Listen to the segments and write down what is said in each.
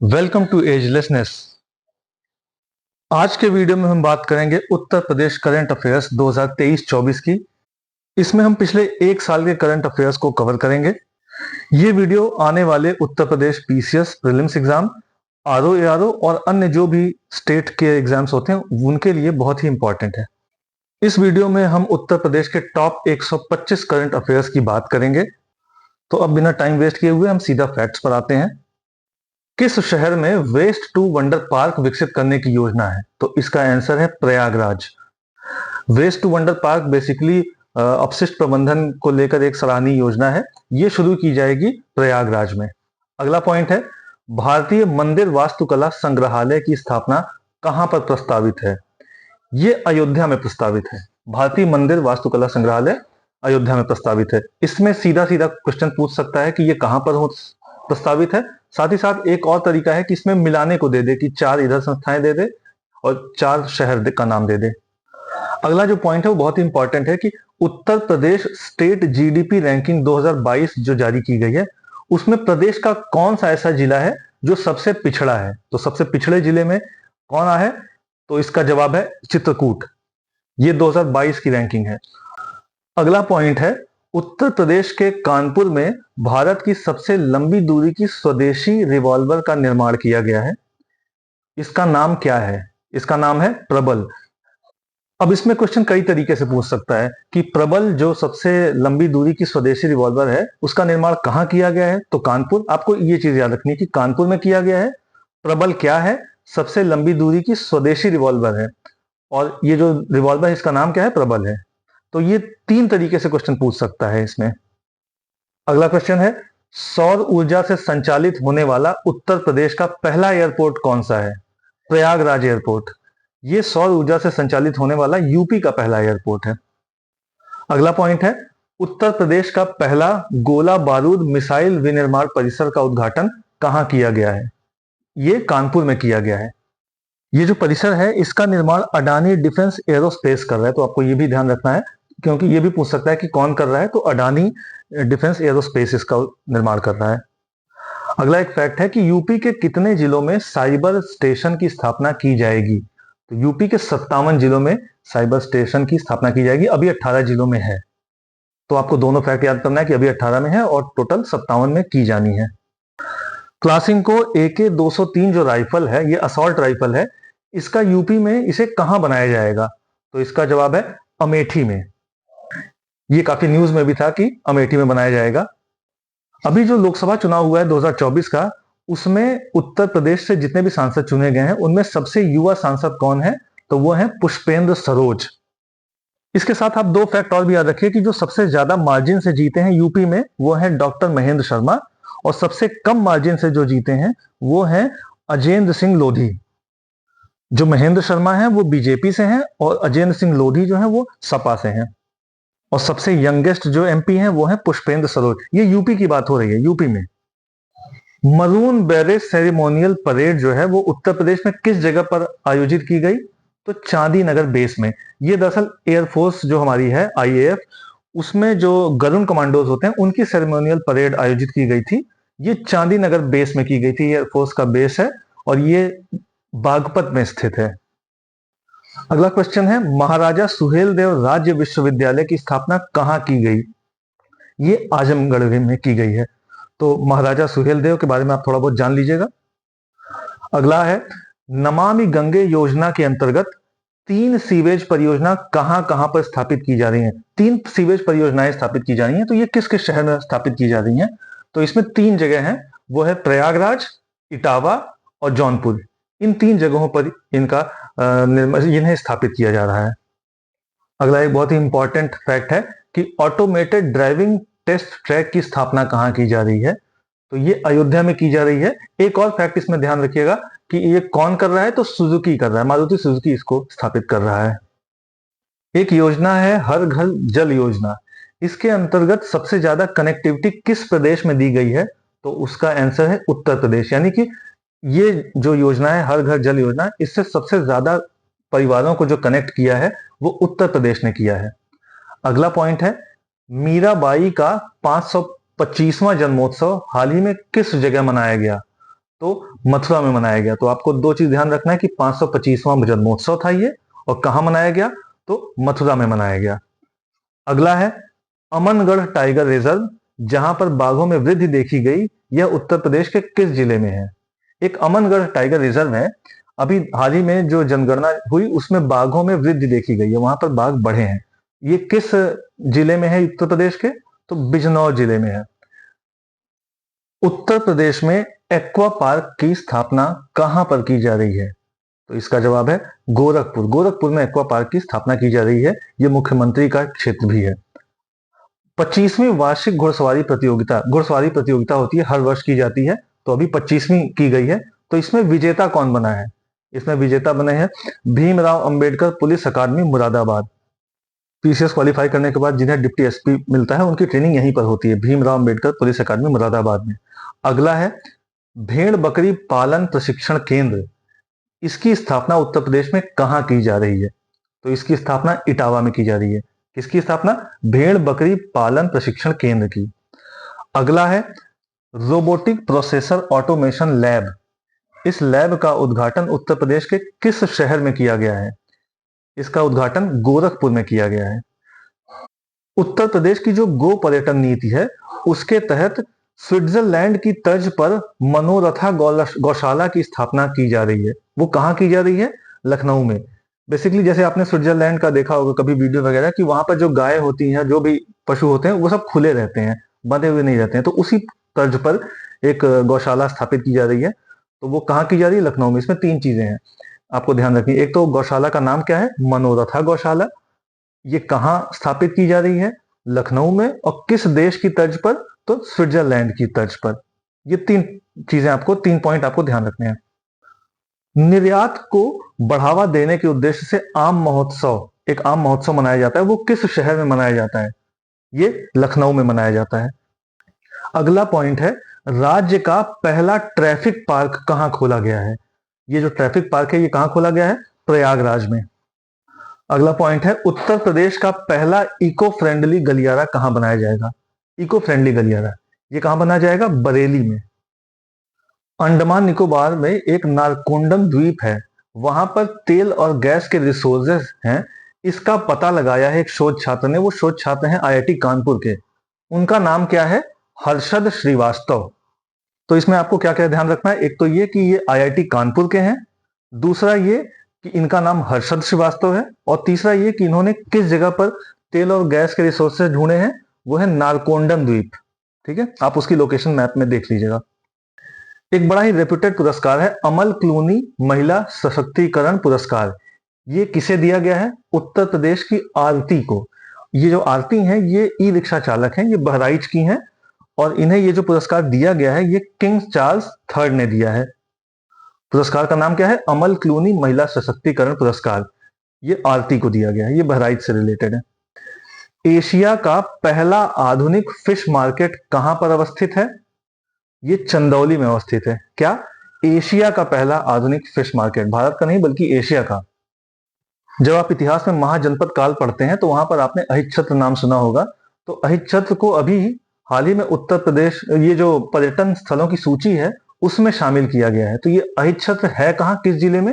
Welcome to एजलेसनेस। आज के video में हम बात करेंगे उत्तर प्रदेश करंट अफेयर्स 2023-24 की। इसमें हम पिछले एक साल के करंट अफेयर्स को कवर करेंगे। ये वीडियो आने वाले Uttar Pradesh PCS prelims exam, RO ARO और अन्य जो भी स्टेट के एग्जाम्स होते हैं उनके लिए बहुत ही इंपॉर्टेंट है। इस वीडियो में हम उत्तर प्रदेश के टॉप 125 करंट अफेयर्स की बात करेंगे। तो अब बिना टाइम वेस्ट किए हुए हम सीधा फैक्ट्स पर आते हैं। किस शहर में वेस्ट टू वंडर पार्क विकसित करने की योजना है? तो इसका आंसर है Prayagraj. Waste to wonder park basically अपशिष्ट प्रबंधन को लेकर एक सराहनीय योजना है। ये शुरू की जाएगी प्रयागराज में। अगला पॉइंट है, भारतीय मंदिर वास्तुकला संग्रहालय की स्थापना कहां पर प्रस्तावित है? ये अयोध्या में प्रस्तावित है। भारतीय मंदिर वास्तुकला संग्रहालय अयोध्या में प्रस्तावित है। इसमें सीधा सीधा क्वेश्चन पूछ सकता है कि ये कहां पर प्रस्तावित है। साथ ही साथ एक और तरीका है कि इसमें मिलाने को दे दे कि 4 इधर संस्थाएं दे दे और 4 शहर का नाम दे दे। अगला जो पॉइंट है वो बहुत ही इंपॉर्टेंट है कि Uttar Pradesh state GDP ranking 2022 जो जारी की गई है उसमें प्रदेश का कौन सा ऐसा जिला है जो सबसे पिछड़ा है? तो सबसे पिछड़े जिले में कौन आया है? तो इसका जवाब है चित्रकूट। ये 2022 की रैंकिंग है। अगला पॉइंट है, उत्तर प्रदेश के कानपुर में भारत की सबसे लंबी दूरी की स्वदेशी रिवॉल्वर का निर्माण किया गया है। इसका नाम क्या है? इसका नाम है प्रबल। अब इसमें क्वेश्चन कई तरीके से पूछ सकता है कि प्रबल जो सबसे लंबी दूरी की स्वदेशी रिवॉल्वर है उसका निर्माण कहां किया गया है? तो कानपुर। आपको ये चीज याद रखनी है कि कानपुर में किया गया है। प्रबल क्या है? सबसे लंबी दूरी की स्वदेशी रिवॉल्वर है और ये जो रिवॉल्वर है इसका नाम क्या है? प्रबल है। तो ये 3 तरीके से क्वेश्चन पूछ सकता है इसमें। अगला क्वेश्चन है, सौर ऊर्जा से संचालित होने वाला उत्तर प्रदेश का पहला एयरपोर्ट कौन सा है? प्रयागराज एयरपोर्ट। ये सौर ऊर्जा से संचालित होने वाला यूपी का पहला एयरपोर्ट है। अगला पॉइंट है, उत्तर प्रदेश का पहला गोला बारूद मिसाइल विनिर्माण परिसर का उद्घाटन कहां किया गया है? ये कानपुर में किया गया है। ये जो परिसर है इसका निर्माण अडानी डिफेंस एरोस्पेस कर रहा है। तो आपको ये भी ध्यान रखना है क्योंकि ये भी पूछ सकता है कि कौन कर रहा है। तो अडानी डिफेंस एरोस्पेस इसका निर्माण कर रहा है। अगला एक फैक्ट है कि यूपी के कितने जिलों में साइबर स्टेशन की स्थापना की जाएगी? तो यूपी के 57 जिलों में साइबर स्टेशन की स्थापना की जाएगी। अभी 18 जिलों में है। तो आपको दोनों फैक्ट याद करना है कि अभी 18 में है और टोटल 57 में की जानी है। क्लासिंको AK-203 जो राइफल है ये असॉल्ट राइफल है। इसका यूपी में इसे कहां बनाया जाएगा? तो इसका जवाब है अमेठी में। ये काफी न्यूज में भी था कि अमेठी में बनाया जाएगा। अभी जो लोकसभा चुनाव हुआ है 2024 का, उसमें उत्तर प्रदेश से जितने भी सांसद चुने गए हैं उनमें सबसे युवा सांसद कौन है? तो वो है पुष्पेंद्र सरोज। इसके साथ आप 2 फैक्ट और भी याद रखिए कि जो सबसे ज्यादा मार्जिन से जीते हैं यूपी में वो है डॉक्टर महेंद्र शर्मा और सबसे कम मार्जिन से जो जीते हैं वो है अजेंद्र सिंह लोधी। जो महेंद्र शर्मा है वो बीजेपी से हैं और अजेंद्र सिंह लोधी जो है वो सपा से हैं। और सबसे यंगेस्ट जो एमपी हैं वो है पुष्पेंद्र सरोज। ये यूपी की बात हो रही है। यूपी में मरून बेरेट सेरेमोनियल परेड जो है वो उत्तर प्रदेश में किस जगह पर आयोजित की गई? तो चांदी नगर बेस में। ये दरअसल एयरफोर्स जो हमारी है आईएएफ, उसमें जो गरुण कमांडोज होते हैं उनकी सेरेमोनियल परेड आयोजित की गई थी। ये चांदी नगर बेस में की गई थी। एयरफोर्स का बेस है और ये बागपत में स्थित है। अगला क्वेश्चन है, महाराजा सुहेलदेव राज्य विश्वविद्यालय की स्थापना कहां की गई? ये आजमगढ़ में की गई है। तो महाराजा सुहेलदेव के बारे में आप थोड़ा बहुत जान लीजिएगा। अगला है, नमामि गंगे योजना के अंतर्गत 3 सीवेज परियोजना कहां कहां पर स्थापित की जा रही हैं? 3 सीवेज परियोजनाएं स्थापित की जा रही हैं। तो ये किस किस शहर में स्थापित की जा रही हैं? तो इसमें 3 जगह हैं, वो है प्रयागराज, इटावा और जौनपुर। इन 3 जगहों पर इन्हें स्थापित किया जा रहा है। अगला एक बहुत ही इंपॉर्टेंट फैक्ट है कि ऑटोमेटेड ड्राइविंग टेस्ट ट्रैक की स्थापना कहां की जा रही है? तो ये अयोध्या में की जा रही है। एक और फैक्ट इसमें ध्यान रखिएगा कि ये कौन कर रहा है? तो सुजुकी कर रहा है। मारुति सुजुकी इसको स्थापित कर रहा है। एक योजना है हर घर जल योजना। इसके अंतर्गत सबसे ज्यादा कनेक्टिविटी किस प्रदेश में दी गई है? तो उसका आंसर है उत्तर प्रदेश। यानी कि ये जो योजना है हर घर जल योजना, इससे सबसे ज्यादा परिवारों को जो कनेक्ट किया है वो उत्तर प्रदेश ने किया है। अगला पॉइंट है, मीराबाई का 525वां जन्मोत्सव हाल ही में किस जगह मनाया गया? तो मथुरा में मनाया गया। तो आपको दो चीज ध्यान रखना है कि 525वां जन्मोत्सव था ये, और कहाँ मनाया गया, तो मथुरा में मनाया गया। अगला है अमनगढ़ टाइगर रिजर्व, जहां पर बाघों में वृद्धि देखी गई, यह उत्तर प्रदेश के किस जिले में है? एक अमनगढ़ टाइगर रिजर्व है, अभी हाल ही में जो जनगणना हुई उसमें बाघों में वृद्धि देखी गई है, वहां पर बाघ बढ़े हैं। ये किस जिले में है उत्तर प्रदेश के? तो बिजनौर जिले में है। उत्तर प्रदेश में एक्वा पार्क की स्थापना कहां पर की जा रही है? तो इसका जवाब है गोरखपुर। गोरखपुर में एक्वा पार्क की स्थापना की जा रही है। यह मुख्यमंत्री का क्षेत्र भी है। 25वीं वार्षिक घुड़सवारी प्रतियोगिता होती है, हर वर्ष की जाती है। तो अभी 25वीं की गई है। तो इसमें विजेता कौन बना है? इसमें विजेता बने हैं भीमराव अंबेडकर पुलिस अकादमी मुरादाबाद। पीसीएस क्वालिफाई करने के बाद जिन्हें डिप्टी एसपी मिलता है, उनकी ट्रेनिंग यहीं पर होती है, भीमराव अंबेडकर पुलिस अकादमी मुरादाबाद में। अगला है भेड़ बकरी पालन प्रशिक्षण केंद्र, इसकी स्थापना उत्तर प्रदेश में कहां की जा रही है? तो इसकी स्थापना इटावा में की जा रही है। किसकी स्थापना? भेड़ बकरी पालन प्रशिक्षण केंद्र की। अगला है रोबोटिक प्रोसेसर ऑटोमेशन लैब, इस लैब का उद्घाटन उत्तर प्रदेश के किस शहर में किया गया है? इसका उद्घाटन गोरखपुर में किया गया है। उत्तर प्रदेश की जो गो पर्यटन नीति है, उसके तहत स्विट्जरलैंड की तर्ज पर मनोरथा गौशाला की स्थापना की जा रही है। वो कहाँ की जा रही है? लखनऊ में। बेसिकली जैसे आपने स्विट्जरलैंड का देखा होगा कभी वीडियो वगैरह, कि वहां पर जो गाय होती हैं, जो भी पशु होते हैं, वो सब खुले रहते हैं, बंधे हुए नहीं रहते हैं। तो उसी तर्ज पर एक गौशाला स्थापित की जा रही है। तो वो कहाँ की जा रही है? लखनऊ में। इसमें तीन चीजें हैं, आपको ध्यान रखनी। एक तो गौशाला का नाम क्या है? मनोरथा गौशाला। ये कहाँ स्थापित की जा रही है? लखनऊ में। और किस देश की तर्ज पर? तो स्विट्जरलैंड की तर्ज पर। ये तीन चीजें आपको, तीन पॉइंट आपको ध्यान रखने हैं। निर्यात को बढ़ावा देने के उद्देश्य से आम महोत्सव, एक आम महोत्सव मनाया जाता है, वो किस शहर में मनाया जाता है? ये लखनऊ में मनाया जाता है। अगला पॉइंट है राज्य का पहला ट्रैफिक पार्क कहां खोला गया है? ये जो ट्रैफिक पार्क है, ये कहां खोला गया है? प्रयागराज में। अगला पॉइंट है उत्तर प्रदेश का पहला इको फ्रेंडली गलियारा कहां बनाया जाएगा? इको फ्रेंडली गलियारा ये कहां बनाया जाएगा? बरेली में। अंडमान निकोबार में एक नारकोंडम द्वीप है, वहां पर तेल और गैस के रिसोर्सेज हैं। इसका पता लगाया है एक शोध छात्र ने। वो शोध छात्र हैं आईआईटी कानपुर के। उनका नाम क्या है? हर्षद श्रीवास्तव। तो इसमें आपको क्या क्या ध्यान रखना है? एक तो ये कि ये आईआईटी कानपुर के हैं, दूसरा ये कि इनका नाम हर्षद श्रीवास्तव है, और तीसरा ये कि इन्होंने किस जगह पर तेल और गैस के रिसोर्सेज ढूंढे हैं, वो है नारकोंडम द्वीप। ठीक है, आप उसकी लोकेशन मैप में देख लीजिएगा। एक बड़ा ही रेप्यूटेड पुरस्कार है अमल क्लूनी महिला सशक्तिकरण पुरस्कार। ये किसे दिया गया है? उत्तर प्रदेश की आरती को। ये जो आरती हैं, ये ई रिक्शा चालक हैं, ये बहराइच की हैं, और इन्हें ये जो पुरस्कार दिया गया है, ये किंग चार्ल्स थर्ड ने दिया है। पुरस्कार का नाम क्या है? अमल क्लूनी महिला सशक्तिकरण पुरस्कार। ये आरती को दिया गया है, ये बहराइच से रिलेटेड है। एशिया का पहला आधुनिक फिश मार्केट कहां पर अवस्थित है? ये चंदौली में अवस्थित है। क्या? एशिया का पहला आधुनिक फिश मार्केट, भारत का नहीं बल्कि एशिया का। जब आप इतिहास में महाजनपद काल पढ़ते हैं, तो वहां पर आपने अहिच्छत्र नाम सुना होगा। तो अहिच्छत्र को अभी हाल ही में उत्तर प्रदेश, ये जो पर्यटन स्थलों की सूची है, उसमें शामिल किया गया है। तो ये अहिच्छत्र है कहां, किस जिले में?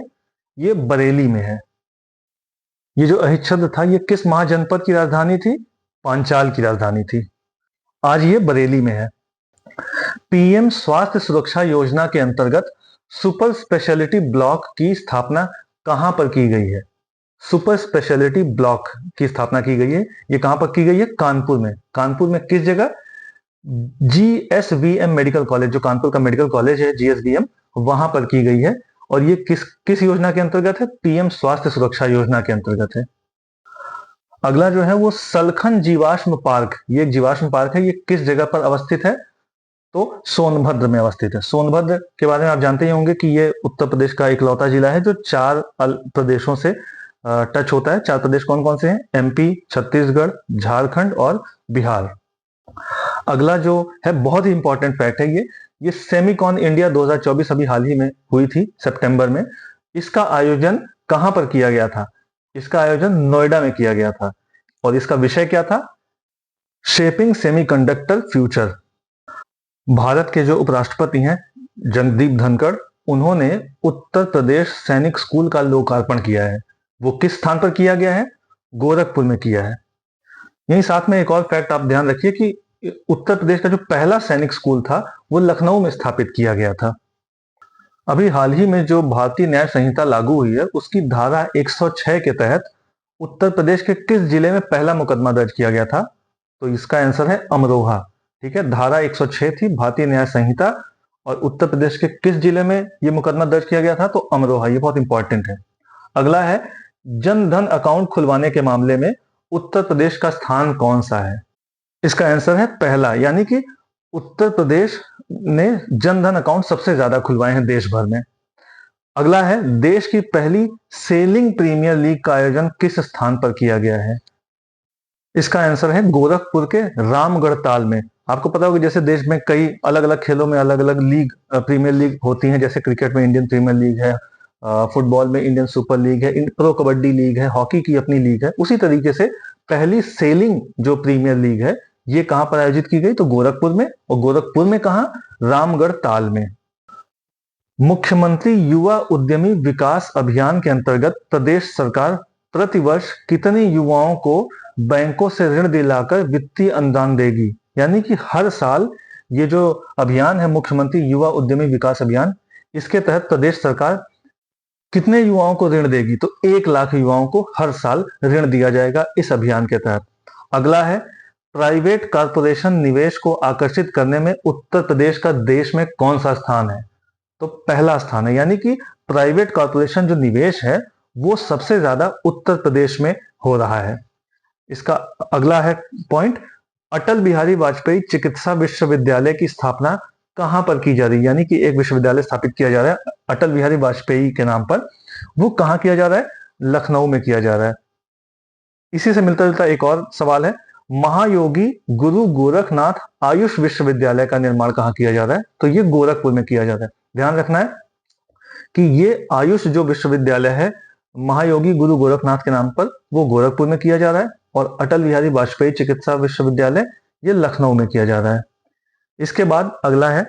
ये बरेली में है। ये जो अहिच्छत्र था, ये किस महाजनपद की राजधानी थी? पांचाल की राजधानी थी। आज ये बरेली में है। पीएम स्वास्थ्य सुरक्षा योजना के अंतर्गत सुपर स्पेशलिटी ब्लॉक की स्थापना कहां पर की गई है? सुपर स्पेशलिटी ब्लॉक की स्थापना की गई है। ये कहां पर की गई है? कानपुर में। कानपुर में किस जगह? जीएसवीएम मेडिकल कॉलेज, जो कानपुर का मेडिकल कॉलेज है जीएसवीएम, वहां पर की गई है। और ये किस किस योजना के अंतर्गत है? पीएम स्वास्थ्य सुरक्षा योजना के अंतर्गत है। अगला जो है वो सलखन जीवाश्म पार्क, ये एक जीवाश्म पार्क है। ये किस जगह पर अवस्थित है? तो सोनभद्र में अवस्थित है। सोनभद्र के बारे में आप जानते ही होंगे कि ये उत्तर प्रदेश का इकलौता जिला है जो चार प्रदेशों से टच होता है। चार प्रदेश कौन कौन से हैं? एमपी, छत्तीसगढ़, झारखंड और बिहार। अगला जो है बहुत ही इंपॉर्टेंट फैक्ट है, ये सेमिकॉन इंडिया 2024 अभी हाल ही में हुई थी सितंबर में। इसका आयोजन कहां पर किया गया था? इसका आयोजन नोएडा में किया गया था। और इसका विषय क्या था? Shaping semiconductor future. भारत के जो उपराष्ट्रपति हैं जगदीप धनखड़, उन्होंने उत्तर प्रदेश सैनिक स्कूल का लोकार्पण किया है। वो किस स्थान पर किया गया है? गोरखपुर में किया है। यहीं साथ में एक और फैक्ट आप ध्यान रखिए कि उत्तर प्रदेश का जो पहला सैनिक स्कूल था वो लखनऊ में स्थापित किया गया था। अभी हाल ही में जो भारतीय न्याय संहिता लागू हुई है उसकी धारा 106 के तहत उत्तर प्रदेश के किस जिले में पहला मुकदमा दर्ज किया गया था? तो इसका आंसर है अमरोहा। ठीक है, धारा 106 थी भारतीय न्याय संहिता, और उत्तर प्रदेश के किस जिले में यह मुकदमा दर्ज किया गया था? तो अमरोहा। ये बहुत इंपॉर्टेंट है। अगला है, जन धन अकाउंट खुलवाने के मामले में उत्तर प्रदेश का स्थान कौन सा है? इसका आंसर है पहला, यानी कि उत्तर प्रदेश ने जन धन अकाउंट सबसे ज्यादा खुलवाए हैं देश भर में। अगला है, देश की पहली सेलिंग प्रीमियर लीग का आयोजन किस स्थान पर किया गया है? इसका आंसर है गोरखपुर के रामगढ़ ताल में। आपको पता होगा जैसे देश में कई अलग अलग खेलों में अलग अलग लीग, प्रीमियर लीग होती हैं, जैसे क्रिकेट में इंडियन प्रीमियर लीग है, फुटबॉल में इंडियन सुपर लीग है, प्रो कबड्डी लीग है, हॉकी की अपनी लीग है। उसी तरीके से पहली सेलिंग जो प्रीमियर लीग है ये कहां पर आयोजित की गई? तो गोरखपुर में। और गोरखपुर में कहां? रामगढ़ ताल में। मुख्यमंत्री युवा उद्यमी विकास अभियान के अंतर्गत प्रदेश सरकार प्रतिवर्ष कितने युवाओं को बैंकों से ऋण दिलाकर वित्तीय अनुदान देगी? यानी कि हर साल ये जो अभियान है मुख्यमंत्री युवा उद्यमी विकास अभियान, इसके तहत प्रदेश सरकार कितने युवाओं को ऋण देगी? तो 1 लाख युवाओं को हर साल ऋण दिया जाएगा इस अभियान के तहत। अगला है, प्राइवेट कारपोरेशन निवेश को आकर्षित करने में उत्तर प्रदेश का देश में कौन सा स्थान है? तो पहला स्थान है, यानी कि प्राइवेट कारपोरेशन जो निवेश है वो सबसे ज्यादा उत्तर प्रदेश में हो रहा है। इसका अगला है पॉइंट, अटल बिहारी वाजपेयी चिकित्सा विश्वविद्यालय की स्थापना कहां पर की जा रही है? यानी कि एक विश्वविद्यालय स्थापित किया जा रहा है अटल बिहारी वाजपेयी के नाम पर, वो कहां किया जा रहा है? लखनऊ में किया जा रहा है। इसी से मिलता जुलता एक और सवाल है, महायोगी गुरु गोरखनाथ आयुष विश्वविद्यालय का निर्माण कहां किया जा रहा है? तो ये गोरखपुर में किया जा रहा है। ध्यान रखना है कि ये आयुष जो विश्वविद्यालय है महायोगी गुरु गोरखनाथ के नाम पर, वो गोरखपुर में किया जा रहा है, और अटल बिहारी वाजपेयी चिकित्सा विश्वविद्यालय ये लखनऊ में किया जा रहा है। इसके बाद अगला है,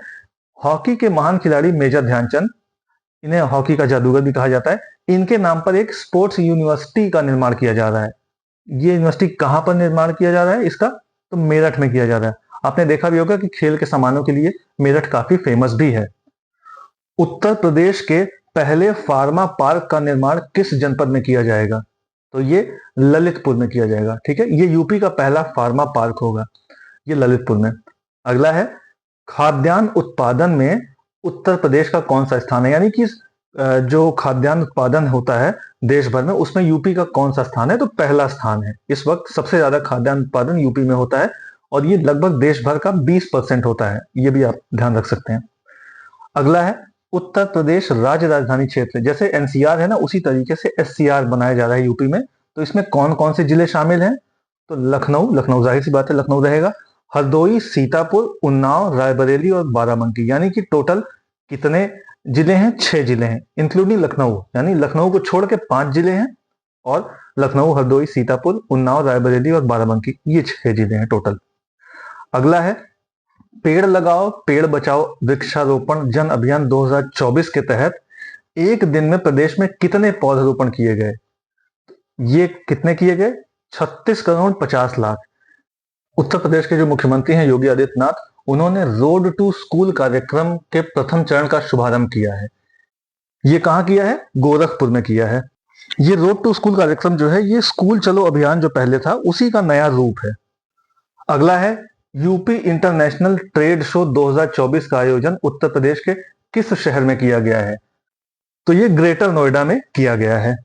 हॉकी के महान खिलाड़ी मेजर ध्यानचंद, इन्हें हॉकी का जादूगर भी कहा जाता है, इनके नाम पर एक स्पोर्ट्स यूनिवर्सिटी का निर्माण किया जा रहा है। ये यूनिवर्सिटी कहां पर निर्माण किया जा रहा है इसका? तो मेरठ में किया जा रहा है। आपने देखा भी होगा कि खेल के सामानों के लिए मेरठ काफी फेमस भी है। उत्तर प्रदेश के पहले फार्मा पार्क का निर्माण किस जनपद में किया जाएगा? तो ये ललितपुर में किया जाएगा। ठीक है, ये यूपी का पहला फार्मा पार्क होगा, ये ललितपुर में। अगला है, खाद्यान्न उत्पादन में उत्तर प्रदेश का कौन सा स्थान है? यानी कि जो खाद्यान्न उत्पादन होता है देश भर में उसमें यूपी का कौन सा स्थान है? तो पहला स्थान है। इस वक्त सबसे ज्यादा खाद्यान्न उत्पादन यूपी में होता है, और ये लगभग देश भर का 20% होता है। ये भी आप ध्यान रख सकते हैं। अगला है, उत्तर प्रदेश राज्य राजधानी क्षेत्र, जैसे एनसीआर है ना उसी तरीके से एससीआर बनाया जा रहा है यूपी में। तो इसमें कौन कौन से जिले शामिल हैं? तो लखनऊ जाहिर सी बात है लखनऊ रहेगा, हरदोई, सीतापुर, उन्नाव, रायबरेली और बाराबंकी। यानी कि टोटल कितने जिले हैं? 6 जिले हैं, इंक्लूडिंग लखनऊ। यानी लखनऊ को छोड़ के 5 जिले हैं, और लखनऊ, हरदोई, सीतापुर, उन्नाव, रायबरेली और बाराबंकी, ये 6 जिले हैं टोटल। अगला है, पेड़ लगाओ पेड़ बचाओ वृक्षारोपण जन अभियान 2024 के तहत एक दिन में प्रदेश में कितने पौधरोपण किए गए? ये कितने किए गए? 36 करोड़ 50 लाख। उत्तर प्रदेश के जो मुख्यमंत्री हैं योगी आदित्यनाथ, उन्होंने रोड टू स्कूल कार्यक्रम के प्रथम चरण का शुभारंभ किया है। ये कहां किया है? गोरखपुर में किया है। ये रोड टू स्कूल कार्यक्रम जो है ये स्कूल चलो अभियान जो पहले था उसी का नया रूप है। अगला है, यूपी इंटरनेशनल ट्रेड शो 2024 का आयोजन उत्तर प्रदेश के किस शहर में किया गया है? तो ये ग्रेटर नोएडा में किया गया है।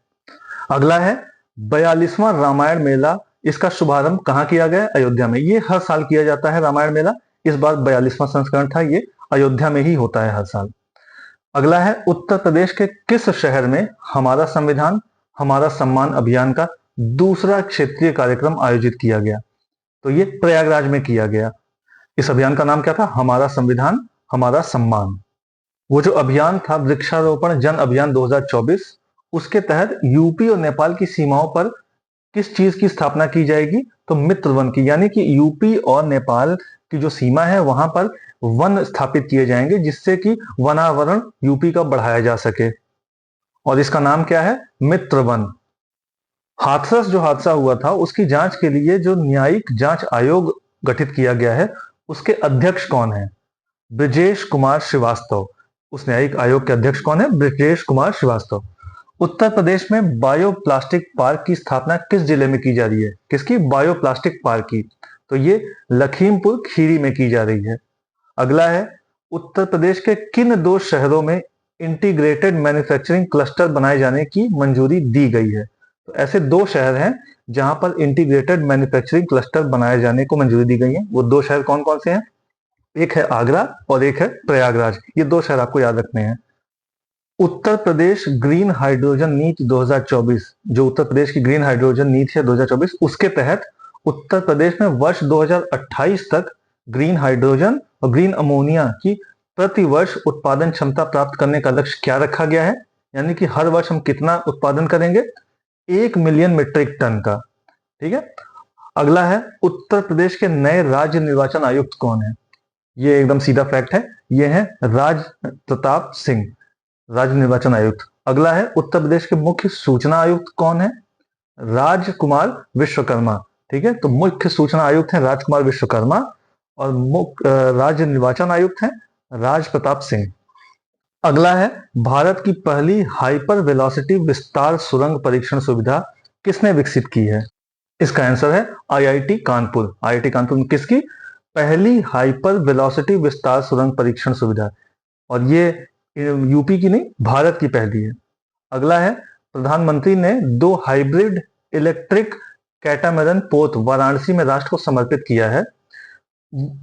अगला है, 42वां रामायण मेला, इसका शुभारंभ कहां किया गया? अयोध्या में। ये हर साल किया जाता है रामायण मेला, इस बार 42वां संस्करण था, ये अयोध्या में ही होता है हर साल। अगला है, उत्तर प्रदेश के किस शहर में हमारा संविधान हमारा सम्मान अभियान का दूसरा क्षेत्रीय कार्यक्रम आयोजित किया गया? तो ये प्रयागराज में किया गया। इस अभियान का नाम क्या था? हमारा संविधान हमारा सम्मान। वो जो अभियान था वृक्षारोपण जन अभियान 2024, उसके तहत यूपी और नेपाल की सीमाओं पर किस चीज की स्थापना की जाएगी? तो मित्र वन की। यानी कि यूपी और नेपाल की जो सीमा है वहां पर वन स्थापित किए जाएंगे, जिससे कि वनावरण यूपी का बढ़ाया जा सके। और इसका नाम क्या है? मित्र वन। हाथरस जो हादसा हुआ था उसकी जांच के लिए जो न्यायिक जांच आयोग गठित किया गया है, उसके अध्यक्ष कौन है? ब्रजेश कुमार श्रीवास्तव। उस न्यायिक आयोग के अध्यक्ष कौन है? ब्रजेश कुमार श्रीवास्तव। उत्तर प्रदेश में बायोप्लास्टिक पार्क की स्थापना किस जिले में की जा रही है? किसकी? बायोप्लास्टिक पार्क की। तो ये लखीमपुर खीरी में की जा रही है। अगला है, उत्तर प्रदेश के किन दो शहरों में इंटीग्रेटेड मैन्युफैक्चरिंग क्लस्टर बनाए जाने की मंजूरी दी गई है? तो ऐसे दो शहर हैं जहां पर इंटीग्रेटेड मैन्युफैक्चरिंग क्लस्टर बनाए जाने को मंजूरी दी गई है। वो दो शहर कौन कौन से हैं? एक है आगरा और एक है प्रयागराज। ये दो शहर आपको याद रखने हैं। उत्तर प्रदेश ग्रीन हाइड्रोजन नीति 2024, जो उत्तर प्रदेश की ग्रीन हाइड्रोजन नीति है 2024, उसके तहत उत्तर प्रदेश में वर्ष 2028 तक ग्रीन हाइड्रोजन और ग्रीन अमोनिया की प्रति वर्ष उत्पादन क्षमता प्राप्त करने का लक्ष्य क्या रखा गया है? यानी कि हर वर्ष हम कितना उत्पादन करेंगे? 1 मिलियन मीट्रिक टन का। ठीक है। अगला है, उत्तर प्रदेश के नए राज्य निर्वाचन आयुक्त कौन है? ये एकदम सीधा फैक्ट है, ये है राज प्रताप सिंह, राज्य निर्वाचन आयुक्त। अगला है, उत्तर प्रदेश के मुख्य सूचना आयुक्त कौन है? राजकुमार विश्वकर्मा। ठीक है, तो मुख्य सूचना आयुक्त है राजकुमार विश्वकर्मा और राज्य निर्वाचन आयुक्त है राज प्रताप सिंह। अगला है, भारत की पहली हाइपर वेलोसिटी विस्तार सुरंग परीक्षण सुविधा किसने विकसित की है? इसका आंसर है आईआईटी कानपुर। आईआईटी कानपुर में किसकी? पहली हाइपर वेलोसिटी विस्तार सुरंग परीक्षण सुविधा। और ये यूपी की नहीं, भारत की पहली है। अगला है, प्रधानमंत्री ने 2 हाइब्रिड इलेक्ट्रिक कैटामैरन पोत वाराणसी में राष्ट्र को समर्पित किया है।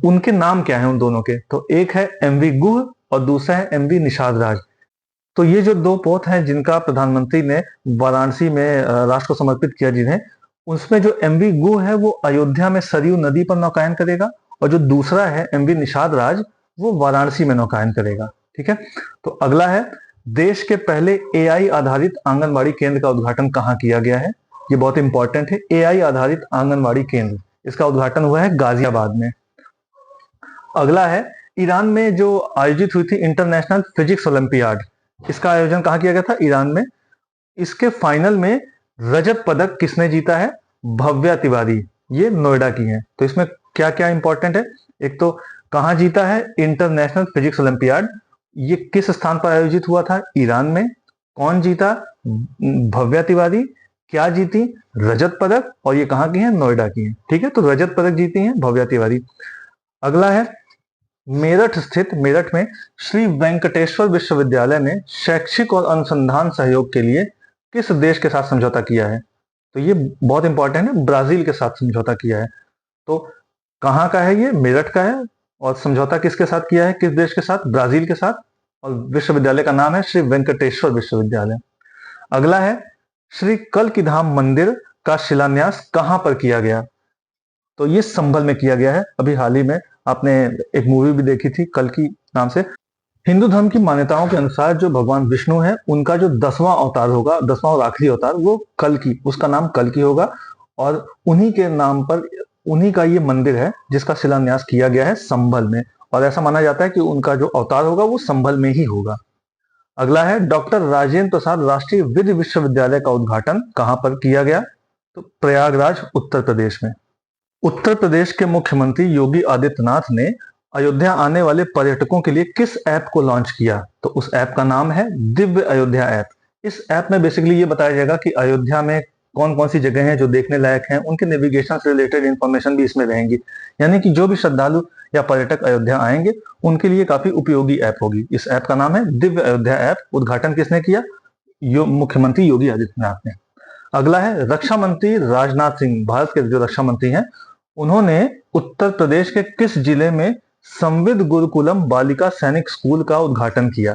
उनके नाम क्या है उन दोनों के? तो एक है एमवी गुह और दूसरा है एमवी निषाद राज। तो ये जो 2 पोत हैं जिनका प्रधानमंत्री ने वाराणसी में राष्ट्र को समर्पित किया, जिन्हें, उसमें जो एमवी गुह है वो अयोध्या में सरयू नदी पर नौकायन करेगा और जो दूसरा है एमवी निषाद राज वो वाराणसी में नौकायन करेगा। ठीक है। तो अगला है, देश के पहले एआई आधारित आंगनबाड़ी केंद्र का उद्घाटन कहाँ किया गया है? ये बहुत इंपॉर्टेंट है। एआई आधारित आंगनबाड़ी केंद्र, इसका उद्घाटन हुआ है गाजियाबाद में। अगला है, ईरान में जो आयोजित हुई थी इंटरनेशनल फिजिक्स ओलंपियाड, इसका आयोजन कहाँ किया गया था? ईरान में। इसके फाइनल में रजत पदक किसने जीता है? भव्या तिवारी। ये नोएडा की है। तो इसमें क्या क्या इंपॉर्टेंट है? एक तो कहाँ जीता है? International physics olympiad. ये किस स्थान पर आयोजित हुआ था? ईरान में। कौन जीता? भव्या तिवारी। क्या जीती? रजत पदक। और ये कहाँ की है? नोएडा की है। ठीक है, तो रजत पदक जीती है भव्या तिवारी। अगला है, मेरठ स्थित, मेरठ में श्री वेंकटेश्वर विश्वविद्यालय ने शैक्षिक और अनुसंधान सहयोग के लिए किस देश के साथ समझौता किया है? तो ये बहुत इंपॉर्टेंट है, ब्राजील के साथ समझौता किया है। तो कहाँ का है? ये मेरठ का है। और समझौता किसके साथ किया है? किस देश के साथ? ब्राजील के साथ। और विश्वविद्यालय का नाम है श्री वेंकटेश्वर विश्वविद्यालय। अगला है, श्री कल की धाम मंदिर का शिलान्यास कहां पर किया गया? तो ये संभल में किया गया है। अभी हाल ही में आपने एक मूवी भी देखी थी कल की नाम से। हिंदू धर्म की मान्यताओं के अनुसार जो भगवान विष्णु है उनका जो 10वां अवतार होगा, 10वां और आखिरी अवतार, वो कल की, उसका नाम कल की होगा। और उन्हीं के नाम पर, उन्हीं का ये मंदिर है जिसका शिलान्यास किया गया है संभल में। और ऐसा माना जाता है कि उनका जो अवतार होगा वो संभल में ही होगा। अगला है, डॉक्टर राजेंद्र प्रसाद राष्ट्रीय विधि विश्वविद्यालय का उद्घाटन कहां पर किया गया? तो प्रयागराज, उत्तर प्रदेश में। उत्तर प्रदेश के मुख्यमंत्री योगी आदित्यनाथ ने अयोध्या आने वाले पर्यटकों के लिए किस ऐप को लॉन्च किया? तो उस ऐप का नाम है दिव्य अयोध्या ऐप। इस ऐप में बेसिकली ये बताया जाएगा कि अयोध्या में कौन कौन सी जगह हैं जो देखने लायक हैं, उनके नेविगेशन से रिलेटेड इंफॉर्मेशन भी इसमें रहेंगी। यानी कि जो भी श्रद्धालु या पर्यटक अयोध्या आएंगे उनके लिए काफी उपयोगी ऐप होगी। इस ऐप का नाम है दिव्य अयोध्या ऐप। उद्घाटन किसने किया? मुख्यमंत्री योगी आदित्यनाथ ने। अगला है, रक्षा मंत्री राजनाथ सिंह, भारत के जो रक्षा मंत्री हैं, उन्होंने उत्तर प्रदेश के किस जिले में संविद गुरुकुलम बालिका सैनिक स्कूल का उद्घाटन किया?